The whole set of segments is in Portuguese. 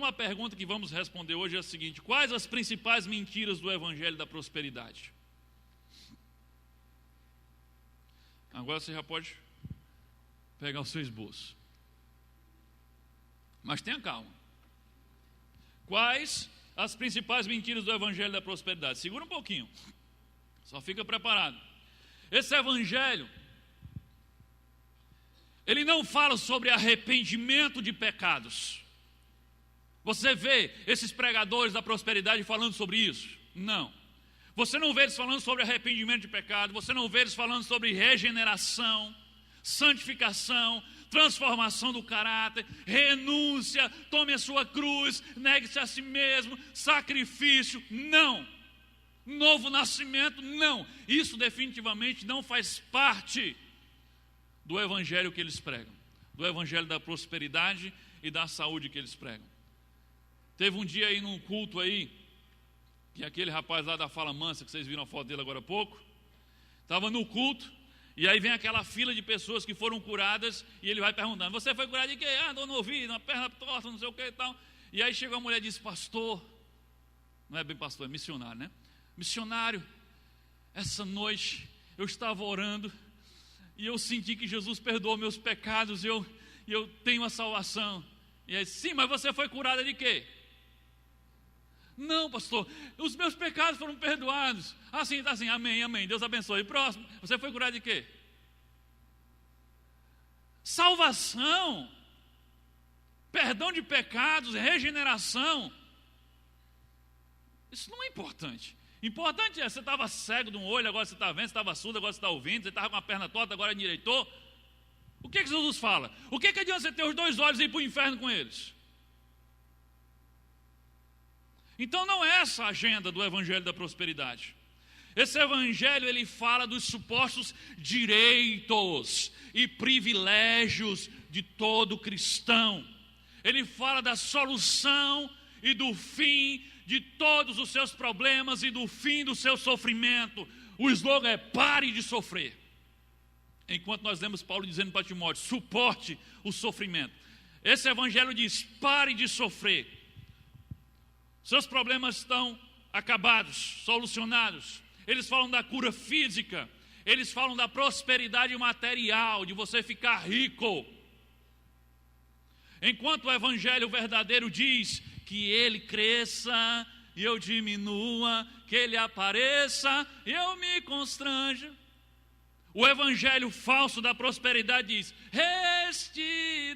Então a pergunta que vamos responder hoje é a seguinte: quais as principais mentiras do Evangelho da Prosperidade? Agora você já pode pegar o seu esboço. Mas tenha calma. Quais as principais mentiras do Evangelho da Prosperidade? Segura um pouquinho. Só fica preparado. Esse Evangelho, ele não fala sobre arrependimento de pecados. Você vê esses pregadores da prosperidade falando sobre isso? Não. Você não vê eles falando sobre arrependimento de pecado. Você não vê eles falando sobre regeneração, santificação, transformação do caráter, renúncia, tome a sua cruz, negue-se a si mesmo, sacrifício. Não. Novo nascimento, não. Isso definitivamente não faz parte do Evangelho que eles pregam, do Evangelho da prosperidade e da saúde que eles pregam. Teve um dia aí num culto aí, que aquele rapaz lá da Fala Mansa, que vocês viram a foto dele agora há pouco, estava no culto, e aí vem aquela fila de pessoas que foram curadas, e ele vai perguntando: você foi curado de quê? Ah, dor no ouvido, uma perna torta, não sei o que e tal. E aí chegou a mulher e disse: pastor, não é bem pastor, é missionário, né? Missionário, essa noite eu estava orando, e eu senti que Jesus perdoou meus pecados, e eu tenho a salvação. E aí: sim, mas você foi curada de quê? Não, pastor, os meus pecados foram perdoados. Assim, tá assim, amém, amém, Deus abençoe. Próximo, você foi curado de quê? Salvação, perdão de pecados, regeneração. Isso não é importante. Importante é: você estava cego de um olho, agora você está vendo, você estava surdo, agora você está ouvindo, você estava com a perna torta, agora endireitou. O que Jesus fala? O que adianta você ter os dois olhos e ir para o inferno com eles? Então não é essa a agenda do Evangelho da Prosperidade. Esse Evangelho, ele fala dos supostos direitos e privilégios de todo cristão. Ele fala da solução e do fim de todos os seus problemas e do fim do seu sofrimento. O slogan é: pare de sofrer. Enquanto nós lemos Paulo dizendo para Timóteo: suporte o sofrimento. Esse Evangelho diz: pare de sofrer. Seus problemas estão acabados, solucionados. Eles falam da cura física, eles falam da prosperidade material, de você ficar rico. Enquanto o Evangelho verdadeiro diz que ele cresça e eu diminua, que ele apareça e eu me constranja. O Evangelho falso da prosperidade diz: restitui,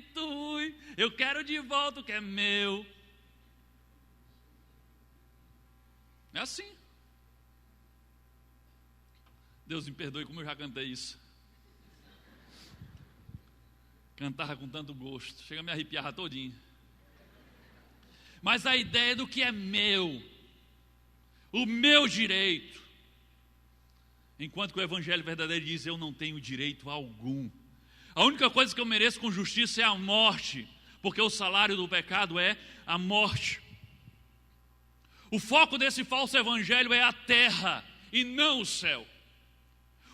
eu quero de volta o que é meu. É assim. Deus me perdoe como eu já cantei isso. Cantava com tanto gosto, chega a me arrepiar todinho. Mas a ideia do que é meu, o meu direito, enquanto que o Evangelho verdadeiro diz: eu não tenho direito algum. A única coisa que eu mereço com justiça é a morte, porque o salário do pecado é a morte. O foco desse falso evangelho é a terra e não o céu.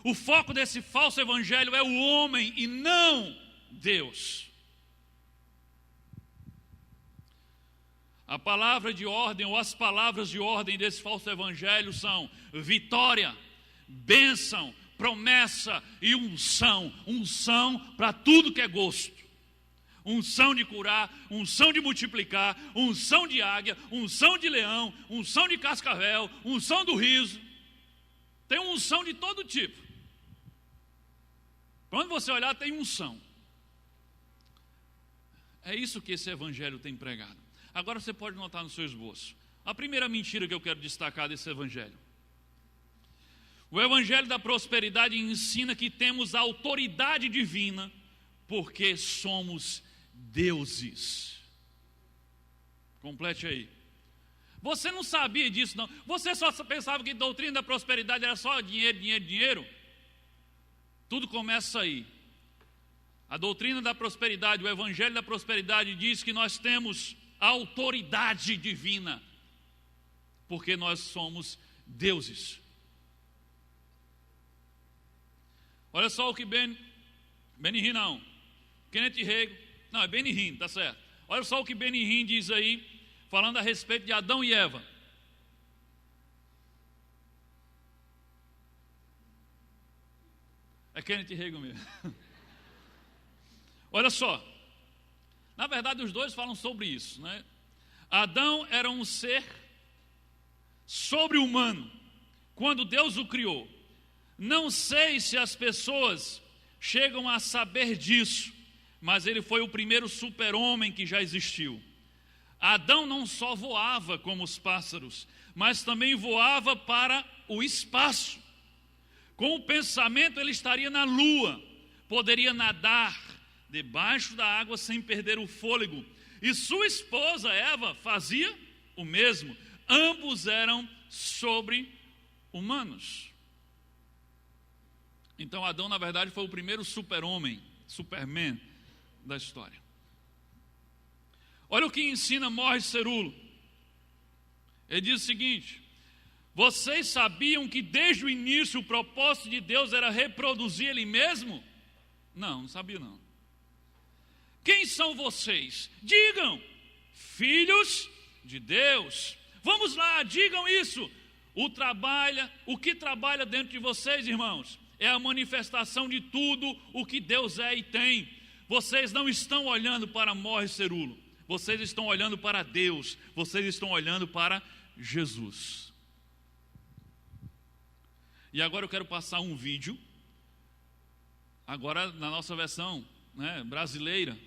O foco desse falso evangelho é o homem e não Deus. A palavra de ordem, ou as palavras de ordem desse falso evangelho são vitória, bênção, promessa e unção. Unção para tudo que é gosto. Unção de curar, unção de multiplicar, unção de águia, unção de leão, unção de cascavel, unção do riso. Tem unção de todo tipo. Para onde você olhar tem unção. É isso que esse evangelho tem pregado. Agora você pode notar no seu esboço a primeira mentira que eu quero destacar desse evangelho. O evangelho da prosperidade ensina que temos autoridade divina porque somos deuses. Complete aí. Você não sabia disso, não? Você só pensava que doutrina da prosperidade era só dinheiro, dinheiro, dinheiro? Tudo começa aí. A doutrina da prosperidade, o evangelho da prosperidade diz que nós temos autoridade divina, porque nós somos deuses. Olha só o que Benny Hinn não, Kenneth Hagin, não, é Benny Hinn, tá certo. Olha só o que Benny Hinn diz aí falando a respeito de Adão e Eva. É Kenneth Hagin mesmo. Olha só, na verdade os dois falam sobre isso, né? Adão era um ser sobre-humano, quando Deus o criou. Não sei se as pessoas chegam a saber disso, mas ele foi o primeiro super-homem que já existiu. Adão não só voava como os pássaros, mas também voava para o espaço. Com o pensamento ele estaria na lua, poderia nadar debaixo da água sem perder o fôlego. E sua esposa Eva fazia o mesmo. Ambos eram sobre-humanos. Então Adão, na verdade, foi o primeiro super-homem, Superman da história. Olha o que ensina Morris Cerullo. Ele diz o seguinte: vocês sabiam que desde o início o propósito de Deus era reproduzir Ele mesmo? Não sabia não. Quem são vocês? Digam, filhos de Deus. Vamos lá, digam isso. O que trabalha dentro de vocês, irmãos, é a manifestação de tudo o que Deus é e tem. Vocês não estão olhando para Morris Cerullo, vocês estão olhando para Deus, vocês estão olhando para Jesus. E agora eu quero passar um vídeo, agora na nossa versão, né, brasileira.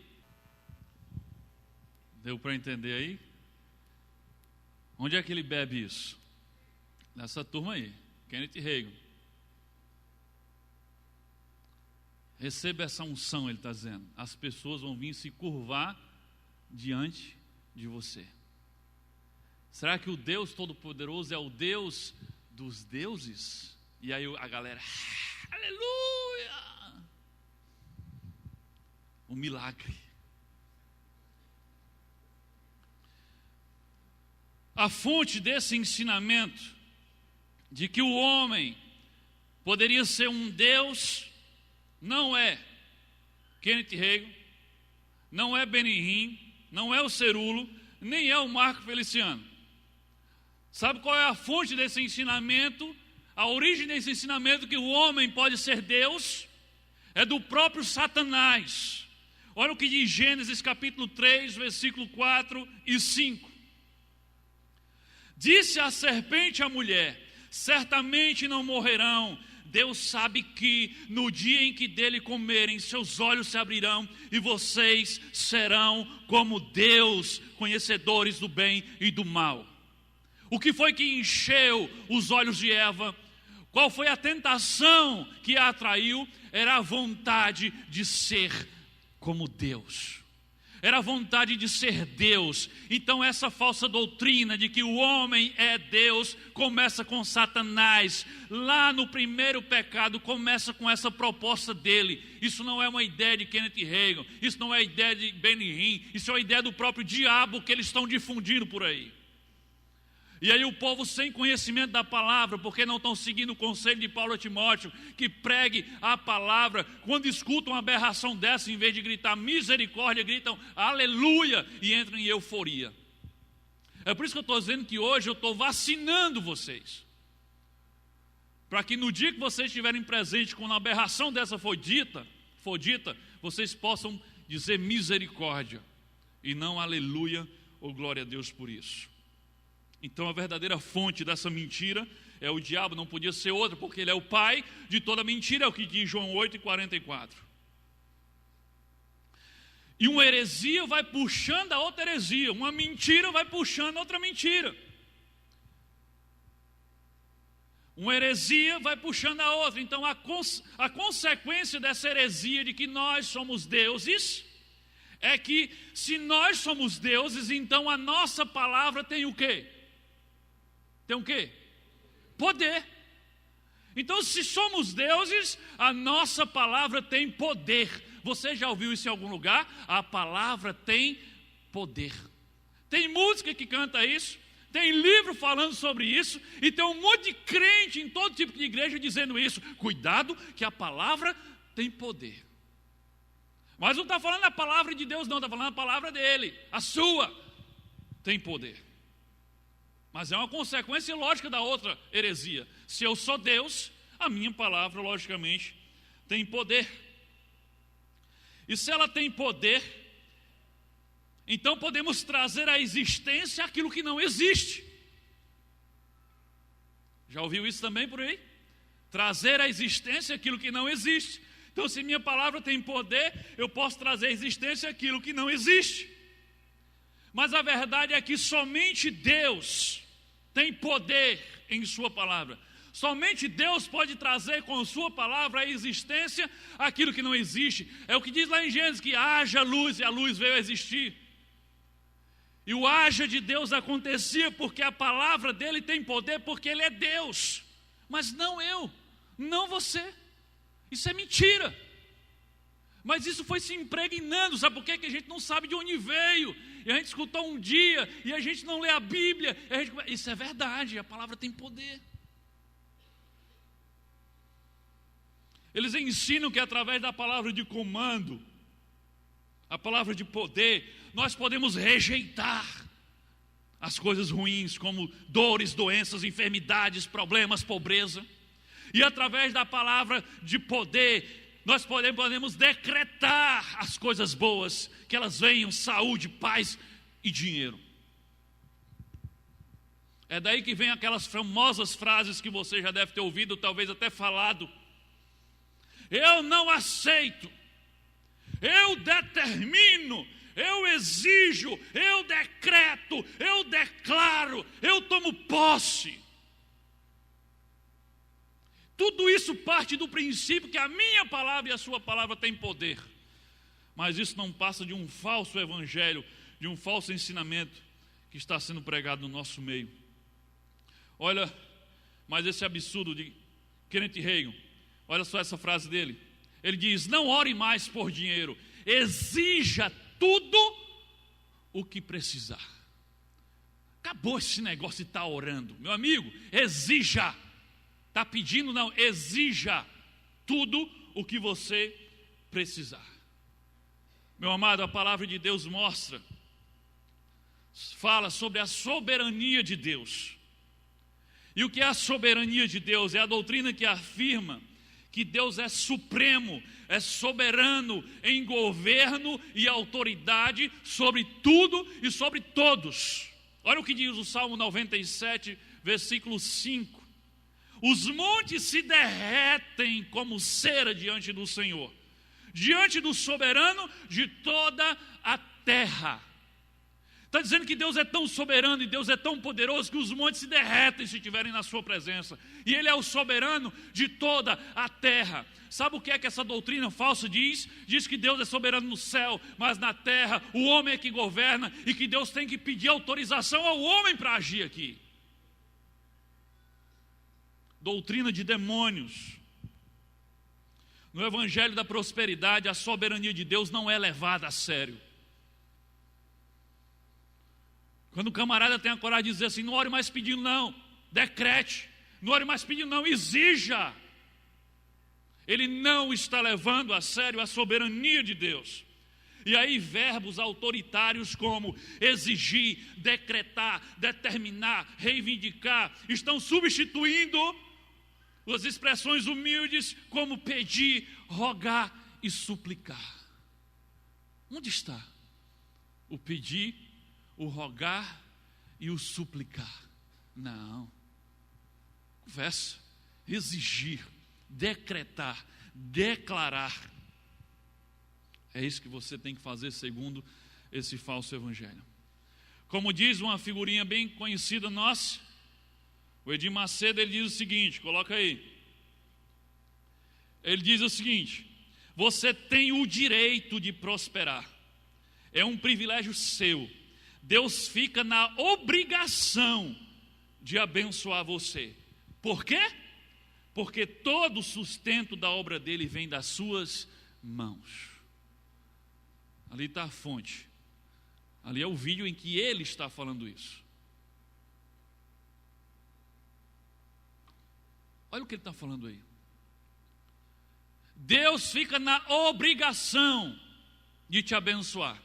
Deu para entender aí? Onde é que ele bebe isso? Nessa turma aí, Kenneth Hagin. Receba essa unção, ele está dizendo. As pessoas vão vir se curvar diante de você. Será que o Deus Todo-Poderoso é o Deus dos deuses? E aí a galera, aleluia! Um milagre. A fonte desse ensinamento de que o homem poderia ser um Deus não é Kenneth Hagin, não é Benny Hinn, não é o Cerullo, nem é o Marco Feliciano. Sabe qual é a fonte desse ensinamento? A origem desse ensinamento que o homem pode ser Deus é do próprio Satanás. Olha o que diz Gênesis capítulo 3, versículo 4 e 5. Disse a serpente à mulher: certamente não morrerão. Deus sabe que no dia em que dele comerem, seus olhos se abrirão e vocês serão como Deus, conhecedores do bem e do mal. O que foi que encheu os olhos de Eva? Qual foi a tentação que a atraiu? Era a vontade de ser como Deus. Era a vontade de ser Deus. Então essa falsa doutrina de que o homem é Deus começa com Satanás. Lá no primeiro pecado começa com essa proposta dele. Isso não é uma ideia de Kenneth Hagin, isso não é ideia de Benny Hinn, isso é uma ideia do próprio diabo que eles estão difundindo por aí. E aí o povo sem conhecimento da palavra, porque não estão seguindo o conselho de Paulo a Timóteo, que pregue a palavra, quando escutam uma aberração dessa, em vez de gritar misericórdia, gritam aleluia e entram em euforia. É por isso que eu estou dizendo que hoje eu estou vacinando vocês, para que no dia que vocês estiverem presentes, quando uma aberração dessa for dita, vocês possam dizer misericórdia, e não aleluia ou glória a Deus por isso. Então a verdadeira fonte dessa mentira é o diabo, não podia ser outra, porque ele é o pai de toda mentira, é o que diz João 8:44. E uma heresia vai puxando a outra heresia, uma mentira vai puxando a outra mentira. Uma heresia vai puxando a outra. Então a consequência dessa heresia de que nós somos deuses é que se nós somos deuses, então a nossa palavra tem o quê? Tem o quê? Poder. Então, se somos deuses, a nossa palavra tem poder. Você já ouviu isso em algum lugar? A palavra tem poder. Tem música que canta isso, tem livro falando sobre isso, e tem um monte de crente em todo tipo de igreja dizendo isso. Cuidado que a palavra tem poder. Mas não está falando a palavra de Deus não, está falando a palavra dele, a sua. tem poder. Mas é uma consequência lógica da outra heresia. Se eu sou Deus, a minha palavra, logicamente, tem poder. E se ela tem poder, então podemos trazer à existência aquilo que não existe. Já ouviu isso também por aí? Trazer à existência aquilo que não existe. Então, se minha palavra tem poder, eu posso trazer à existência aquilo que não existe. Mas a verdade é que somente Deus tem poder em sua palavra. Somente Deus pode trazer com sua palavra à existência aquilo que não existe. É o que diz lá em Gênesis, que haja luz, e a luz veio a existir. E o haja de Deus acontecia porque a palavra dele tem poder, porque ele é Deus. Mas não eu, não você. Isso é mentira. Mas isso foi se impregnando. Sabe por quê? Que a gente não sabe de onde veio. E a gente escutou um dia, e a gente não lê a Bíblia. Isso é verdade, a palavra tem poder. Eles ensinam que através da palavra de comando, a palavra de poder, nós podemos rejeitar as coisas ruins, como dores, doenças, enfermidades, problemas, pobreza. E através da palavra de poder, nós podemos decretar as coisas boas, que elas venham, saúde, paz e dinheiro. É daí que vem aquelas famosas frases que você já deve ter ouvido, talvez até falado. Eu não aceito, eu determino, eu exijo, eu decreto, eu declaro, eu tomo posse. Tudo isso parte do princípio que a minha palavra e a sua palavra têm poder. Mas isso não passa de um falso evangelho, de um falso ensinamento que está sendo pregado no nosso meio. Olha, mas esse absurdo de Kenneth Hagin, olha só essa frase dele. Ele diz: não ore mais por dinheiro, exija tudo o que precisar. Acabou esse negócio de estar orando. Meu amigo, exija. Está pedindo, não, exija tudo o que você precisar. Meu amado, a palavra de Deus fala sobre a soberania de Deus. E o que é a soberania de Deus? É a doutrina que afirma que Deus é supremo, é soberano em governo e autoridade sobre tudo e sobre todos. Olha o que diz o Salmo 97, versículo 5. Os montes se derretem como cera diante do Senhor, diante do soberano de toda a terra. Está dizendo que Deus é tão soberano e Deus é tão poderoso que os montes se derretem se estiverem na sua presença. E Ele é o soberano de toda a terra. Sabe o que é que essa doutrina falsa diz? Diz que Deus é soberano no céu, mas na terra o homem é que governa e que Deus tem que pedir autorização ao homem para agir aqui. Doutrina de demônios. No evangelho da prosperidade, a soberania de Deus não é levada a sério. Quando o camarada tem a coragem de dizer assim: não ore mais pedindo não, decrete. Não ore mais pedindo não, exija. Ele não está levando a sério a soberania de Deus. E aí verbos autoritários como exigir, decretar, determinar, reivindicar, estão substituindo as expressões humildes como pedir, rogar e suplicar. Onde está o pedir, o rogar e o suplicar? Não. Conversa, exigir, decretar, declarar. É isso que você tem que fazer segundo esse falso evangelho. Como diz uma figurinha bem conhecida nossa, o Edir Macedo, ele diz o seguinte, coloca aí. Ele diz o seguinte: você tem o direito de prosperar. É um privilégio seu. Deus fica na obrigação de abençoar você. Por quê? Porque todo o sustento da obra dele vem das suas mãos. Ali está a fonte. Ali é o vídeo em que ele está falando isso. Olha o que ele está falando aí. Deus fica na obrigação de te abençoar.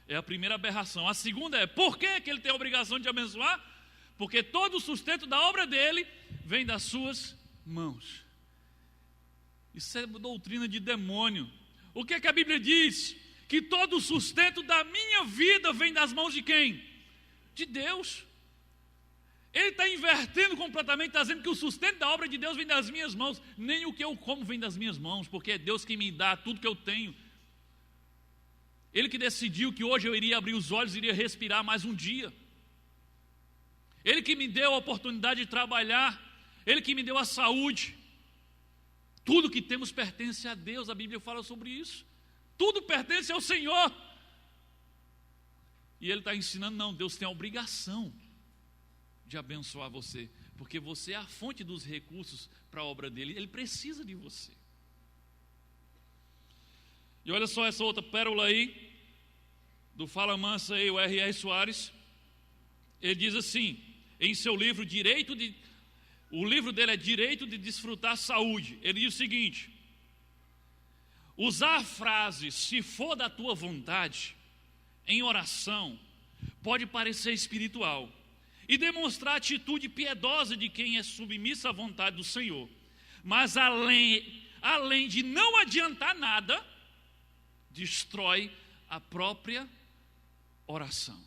É a primeira aberração. A segunda é, por que ele tem a obrigação de abençoar? Porque todo o sustento da obra dele vem das suas mãos. Isso é doutrina de demônio. O que é que a Bíblia diz? Que todo o sustento da minha vida vem das mãos de quem? De Deus. Ele está invertendo completamente, está dizendo que o sustento da obra de Deus vem das minhas mãos. Nem o que eu como vem das minhas mãos, porque é Deus que me dá tudo que eu tenho. Ele que decidiu que hoje eu iria abrir os olhos e iria respirar mais um dia. Ele que me deu a oportunidade de trabalhar. Ele que me deu a saúde. Tudo que temos pertence a Deus, a Bíblia fala sobre isso. Tudo pertence ao Senhor. E Ele está ensinando, não, Deus tem a obrigação de abençoar você, porque você é a fonte dos recursos para a obra dele, Ele precisa de você. E olha só essa outra pérola aí, do Fala Mansa aí, o R.R. Soares. Ele diz assim, em seu livro, o livro dele é Direito de Desfrutar Saúde. Ele diz o seguinte: usar a frase, se for da tua vontade, em oração, pode parecer espiritual e demonstrar a atitude piedosa de quem é submisso à vontade do Senhor. Mas além de não adiantar nada, destrói a própria oração.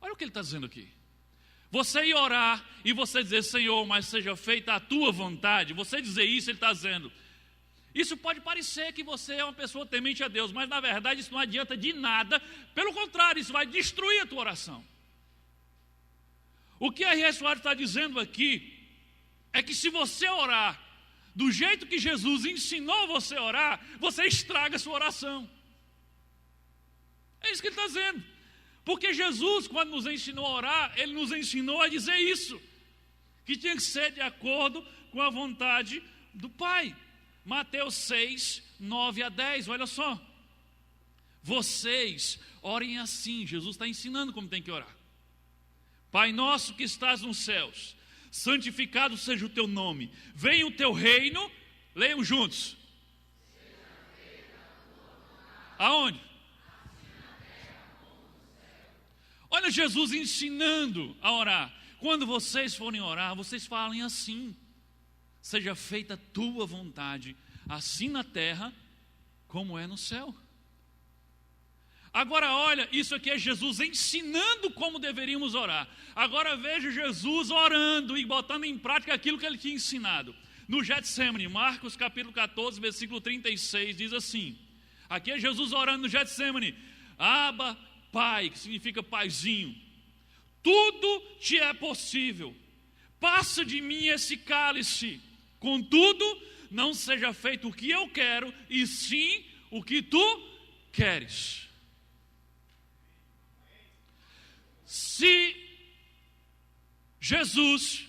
Olha o que ele está dizendo aqui. Você ir orar e você dizer, Senhor, mas seja feita a tua vontade. Você dizer isso, ele está dizendo. Isso pode parecer que você é uma pessoa temente a Deus, mas na verdade isso não adianta de nada. Pelo contrário, isso vai destruir a tua oração. O que a R.R. Soares está dizendo aqui é que se você orar do jeito que Jesus ensinou você a orar, você estraga a sua oração. É isso que ele está dizendo. Porque Jesus, quando nos ensinou a orar, Ele nos ensinou a dizer isso, que tinha que ser de acordo com a vontade do Pai. Mateus 6, 9 a 10, olha só. Vocês orem assim, Jesus está ensinando como tem que orar. Pai nosso que estás nos céus, santificado seja o teu nome, venha o teu reino, leiam juntos. Aonde? Olha Jesus ensinando a orar. Quando vocês forem orar, vocês falem assim: seja feita a tua vontade, assim na terra como é no céu. Agora olha, isso aqui é Jesus ensinando como deveríamos orar. Agora veja Jesus orando e botando em prática aquilo que Ele tinha ensinado. No Getsemane, Marcos capítulo 14, versículo 36, diz assim. Aqui é Jesus orando no Getsemane. Abba, Pai, que significa paizinho, tudo te é possível, passa de mim esse cálice, contudo, não seja feito o que eu quero, e sim o que tu queres. Se Jesus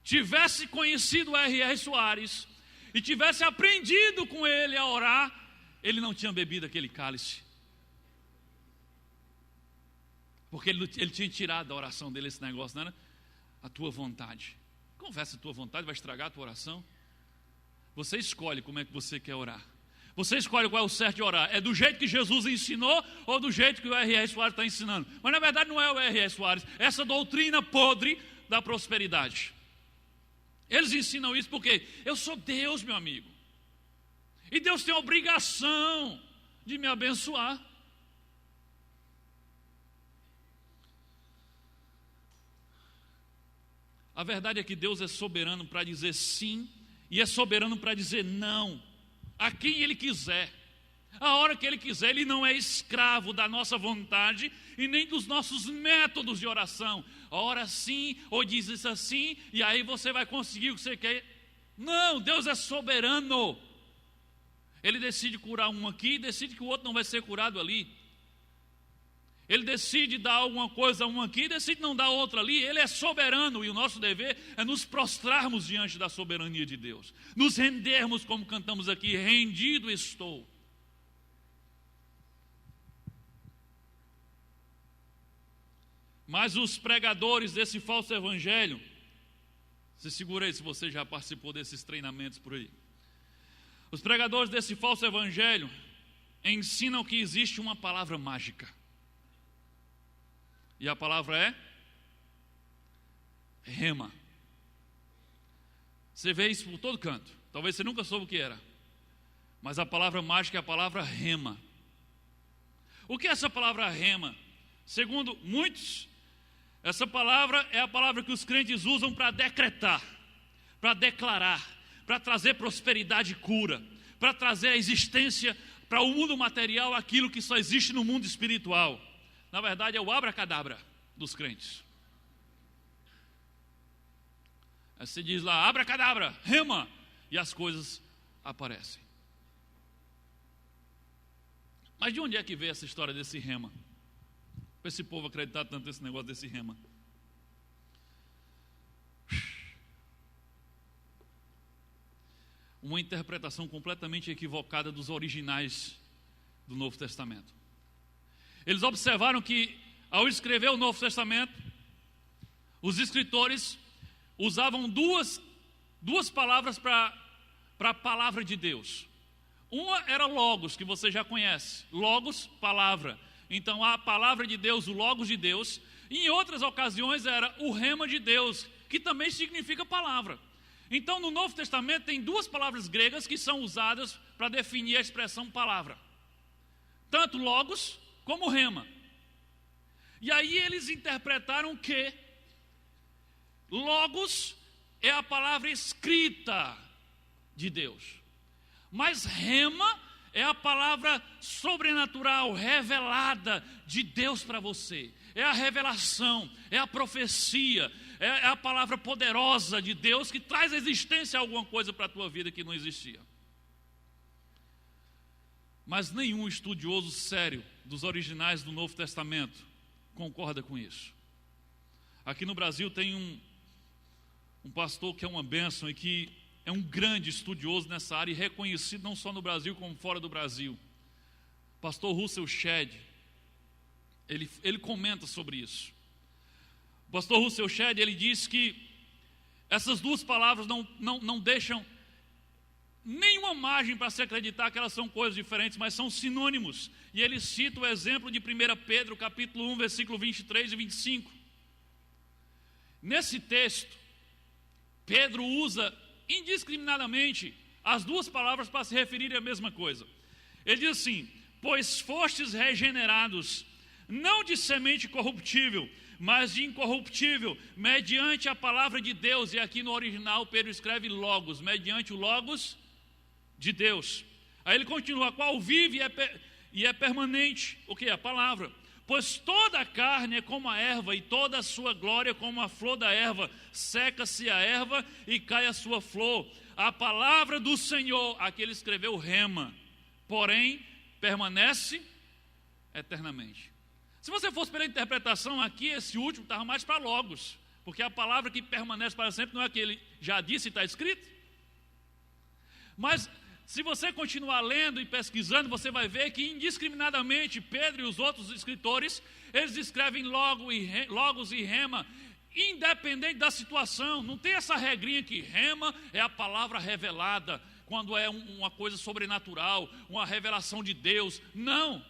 tivesse conhecido R.R. Soares e tivesse aprendido com ele a orar, ele não tinha bebido aquele cálice. Porque ele tinha tirado da oração dele esse negócio, não era? A tua vontade. Confessa a tua vontade, vai estragar a tua oração. Você escolhe como é que você quer orar. Você escolhe qual é o certo de orar. É do jeito que Jesus ensinou ou do jeito que o R.R. Soares está ensinando? Mas na verdade não é o R.R. Soares. Essa doutrina podre da prosperidade. Eles ensinam isso porque eu sou Deus, meu amigo. E Deus tem a obrigação de me abençoar. A verdade é que Deus é soberano para dizer sim e é soberano para dizer não a quem Ele quiser, a hora que Ele quiser. Ele não é escravo da nossa vontade e nem dos nossos métodos de oração. Ora sim ou diz isso assim e aí você vai conseguir o que você quer. Não, Deus é soberano. Ele decide curar um aqui, decide que o outro não vai ser curado ali. Ele decide dar alguma coisa a um aqui, decide não dar outra ali. Ele é soberano e o nosso dever é nos prostrarmos diante da soberania de Deus. Nos rendermos, como cantamos aqui, rendido estou. Mas os pregadores desse falso evangelho, se segura aí se você já participou desses treinamentos por aí. Os pregadores desse falso evangelho ensinam que existe uma palavra mágica. E a palavra é rema. Você vê isso por todo canto. Talvez você nunca soube o que era. Mas a palavra mágica é a palavra rema. O que é essa palavra rema? Segundo muitos, essa palavra é a palavra que os crentes usam para decretar, para declarar, para trazer prosperidade e cura, para trazer a existência para o mundo material aquilo que só existe no mundo espiritual. Na verdade é o abracadabra dos crentes. Aí você diz lá, abracadabra, rema, e as coisas aparecem. Mas de onde é que veio essa história desse rema? Para esse povo acreditar tanto nesse negócio desse rema. Uma interpretação completamente equivocada dos originais do Novo Testamento. Eles observaram que, ao escrever o Novo Testamento, os escritores usavam duas palavras para a palavra de Deus. Uma era logos, que você já conhece. Logos, palavra. Então a palavra de Deus, o logos de Deus. E em outras ocasiões era o rema de Deus, que também significa palavra. Então no Novo Testamento tem duas palavras gregas que são usadas para definir a expressão palavra. Tanto logos como rema. E aí eles interpretaram que logos é a palavra escrita de Deus. Mas rema é a palavra sobrenatural, revelada de Deus para você. É a revelação, é a profecia, é a palavra poderosa de Deus que traz à existência alguma coisa para a tua vida que não existia. Mas nenhum estudioso sério dos originais do Novo Testamento concorda com isso. Aqui no Brasil tem um pastor que é uma bênção e que é um grande estudioso nessa área e reconhecido não só no Brasil como fora do Brasil. Pastor Russell Shedd, ele comenta sobre isso. O pastor Russell Shedd, ele diz que essas duas palavras não deixam nenhuma margem para se acreditar que elas são coisas diferentes, mas são sinônimos. E ele cita o exemplo de 1 Pedro, capítulo 1, versículo 23 e 25. Nesse texto, Pedro usa indiscriminadamente as duas palavras para se referir à mesma coisa. Ele diz assim: pois fostes regenerados, não de semente corruptível, mas de incorruptível, mediante a palavra de Deus. E aqui no original Pedro escreve logos, mediante o logos de Deus. Aí ele continua, a qual vive e é permanente. O que é? A palavra. Pois toda a carne é como a erva, e toda a sua glória como a flor da erva. Seca-se a erva e cai a sua flor. A palavra do Senhor, aqui ele escreveu rema, porém permanece eternamente. Se você fosse pela interpretação aqui, esse último estava mais para logos, porque a palavra que permanece para sempre não é a que ele já disse e está escrito. Mas se você continuar lendo e pesquisando, você vai ver que indiscriminadamente Pedro e os outros escritores, eles escrevem logos e rema, independente da situação. Não tem essa regrinha que rema é a palavra revelada, quando é uma coisa sobrenatural, uma revelação de Deus. Não.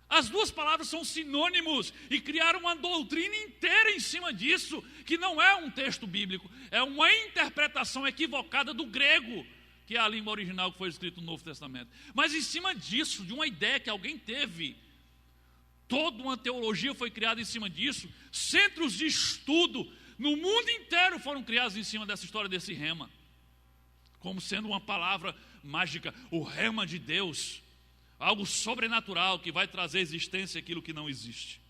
As duas palavras são sinônimos e criaram uma doutrina inteira em cima disso, que não é um texto bíblico, é uma interpretação equivocada do grego, que é a língua original que foi escrita no Novo Testamento. Mas em cima disso, de uma ideia que alguém teve, toda uma teologia foi criada em cima disso, centros de estudo no mundo inteiro foram criados em cima dessa história desse rema, como sendo uma palavra mágica, o rema de Deus, algo sobrenatural que vai trazer à existência aquilo que não existe.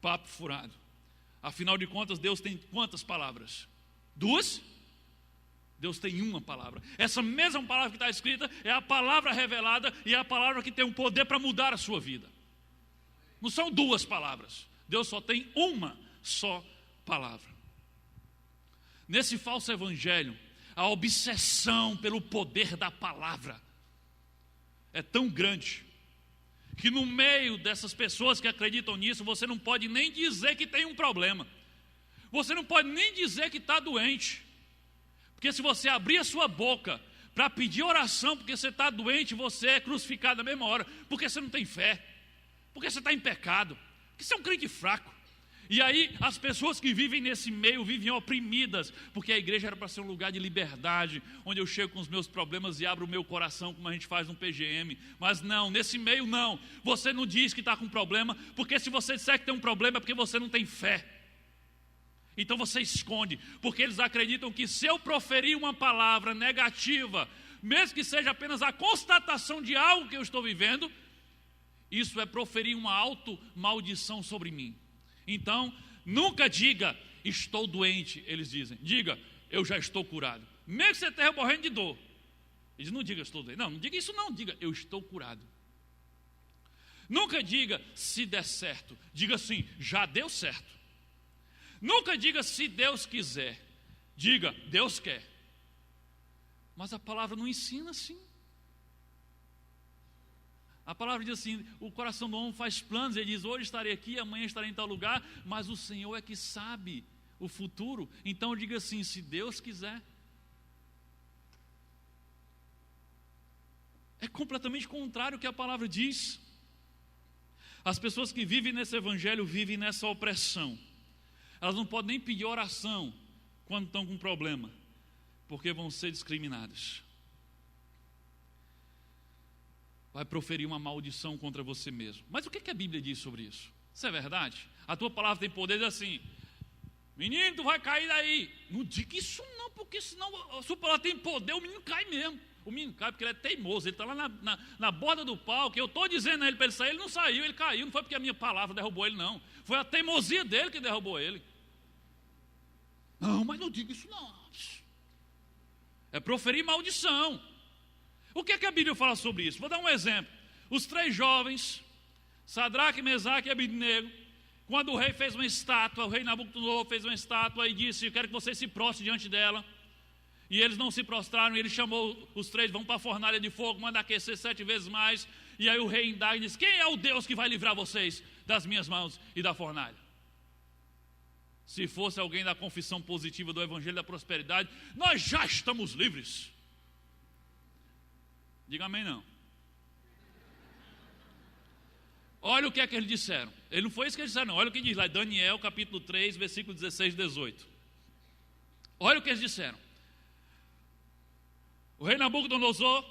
Papo furado. Afinal de contas, Deus tem quantas palavras? Duas? Deus tem uma palavra. Essa mesma palavra que está escrita é a palavra revelada e é a palavra que tem o poder para mudar a sua vida. Não são duas palavras. Deus só tem uma só palavra. Nesse falso evangelho, a obsessão pelo poder da palavra é tão grande que no meio dessas pessoas que acreditam nisso, você não pode nem dizer que tem um problema. Você não pode nem dizer que está doente. Porque se você abrir a sua boca para pedir oração porque você está doente, você é crucificado na mesma hora, porque você não tem fé, porque você está em pecado, porque você é um crente fraco. E aí as pessoas que vivem nesse meio vivem oprimidas, porque a igreja era para ser um lugar de liberdade, onde eu chego com os meus problemas e abro o meu coração, como a gente faz no PGM. Mas não, nesse meio não. Você não diz que está com problema, porque se você disser que tem um problema é porque você não tem fé. Então você esconde, porque eles acreditam que se eu proferir uma palavra negativa, mesmo que seja apenas a constatação de algo que eu estou vivendo, isso é proferir uma auto-maldição sobre mim. Então, nunca diga, estou doente, eles dizem. Diga, eu já estou curado. Mesmo que você esteja morrendo de dor. Eles não digam, estou doente. Não, não diga isso não, diga, eu estou curado. Nunca diga, se der certo. Diga assim, já deu certo. Nunca diga, se Deus quiser. Diga, Deus quer. Mas a palavra não ensina assim. A palavra diz assim, o coração do homem faz planos, ele diz, hoje estarei aqui, amanhã estarei em tal lugar, mas o Senhor é que sabe o futuro. Então diga assim, se Deus quiser. É completamente contrário ao que a palavra diz. As pessoas que vivem nesse evangelho vivem nessa opressão. Elas não podem nem pedir oração quando estão com problema, porque vão ser discriminadas. Vai proferir uma maldição contra você mesmo. Mas o que a Bíblia diz sobre isso? Isso é verdade? A tua palavra tem poder, diz assim, menino, tu vai cair daí. Não diga isso não, porque senão a sua palavra tem poder, o menino cai mesmo. O menino cai porque ele é teimoso, ele está lá na borda do palco, eu estou dizendo a ele para ele sair, ele não saiu, ele caiu, não foi porque a minha palavra derrubou ele não, foi a teimosia dele que derrubou ele. Não, mas não diga isso não. É proferir maldição. O que a Bíblia fala sobre isso? Vou dar um exemplo. Os 3 jovens, Sadraque, Mesaque e Abednego, quando o rei fez uma estátua, o rei Nabucodonosor fez uma estátua e disse, eu quero que vocês se prostrem diante dela. E eles não se prostraram, e ele chamou os 3, vão para a fornalha de fogo, manda aquecer 7 vezes mais. E aí o rei indaga e diz, quem é o Deus que vai livrar vocês das minhas mãos e da fornalha? Se fosse alguém da confissão positiva do Evangelho da Prosperidade, nós já estamos livres. Diga amém não. Olha o que é que eles disseram. Ele não foi isso que eles disseram não. Olha o que diz lá, Daniel capítulo 3, versículo 16 e 18. Olha o que eles disseram. O rei Nabucodonosor,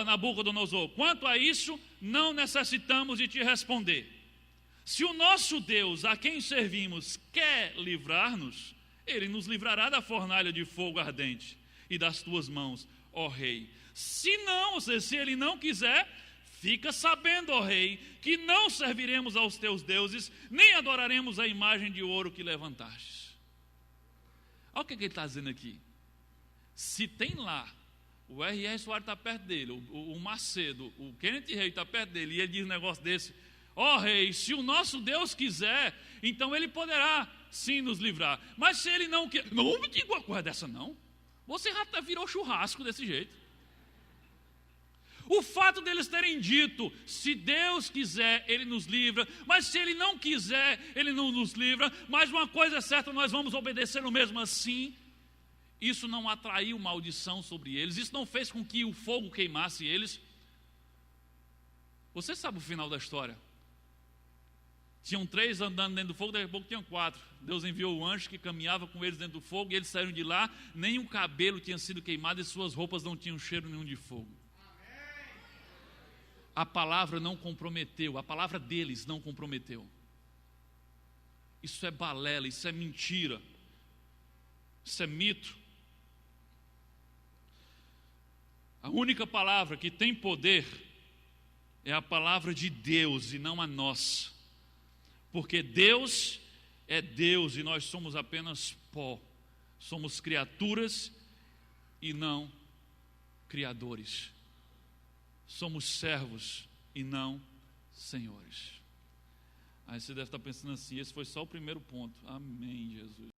Nabucodonosor, quanto a isso, não necessitamos de te responder. Se o nosso Deus, a quem servimos, quer livrar-nos, ele nos livrará da fornalha de fogo ardente e das tuas mãos, ó rei. Se não, ou seja, se ele não quiser, fica sabendo, ó rei, que não serviremos aos teus deuses, nem adoraremos a imagem de ouro que levantastes. Olha o que ele está dizendo aqui. Se tem lá, o R.R. Soares está perto dele, o Macedo, o Kenneth Rei está perto dele, e ele diz um negócio desse, ó rei, se o nosso Deus quiser, então ele poderá sim nos livrar. Mas se ele não quer, não me diga uma coisa dessa não. Você já virou churrasco desse jeito. O fato deles terem dito, se Deus quiser, ele nos livra, mas se ele não quiser, ele não nos livra, mas uma coisa é certa, nós vamos obedecer no mesmo assim. Isso não atraiu maldição sobre eles, isso não fez com que o fogo queimasse eles. Você sabe o final da história. Tinham 3 andando dentro do fogo, daqui a pouco tinham 4. Deus enviou o anjo que caminhava com eles dentro do fogo, e eles saíram de lá, nem o cabelo tinha sido queimado e suas roupas não tinham cheiro nenhum de fogo. A palavra não comprometeu, a palavra deles não comprometeu. Isso é balela, isso é mentira, isso é mito. A única palavra que tem poder é a palavra de Deus e não a nossa. Porque Deus é Deus e nós somos apenas pó. Somos criaturas e não criadores. Somos servos e não senhores. Aí você deve estar pensando assim, esse foi só o primeiro ponto. Amém, Jesus.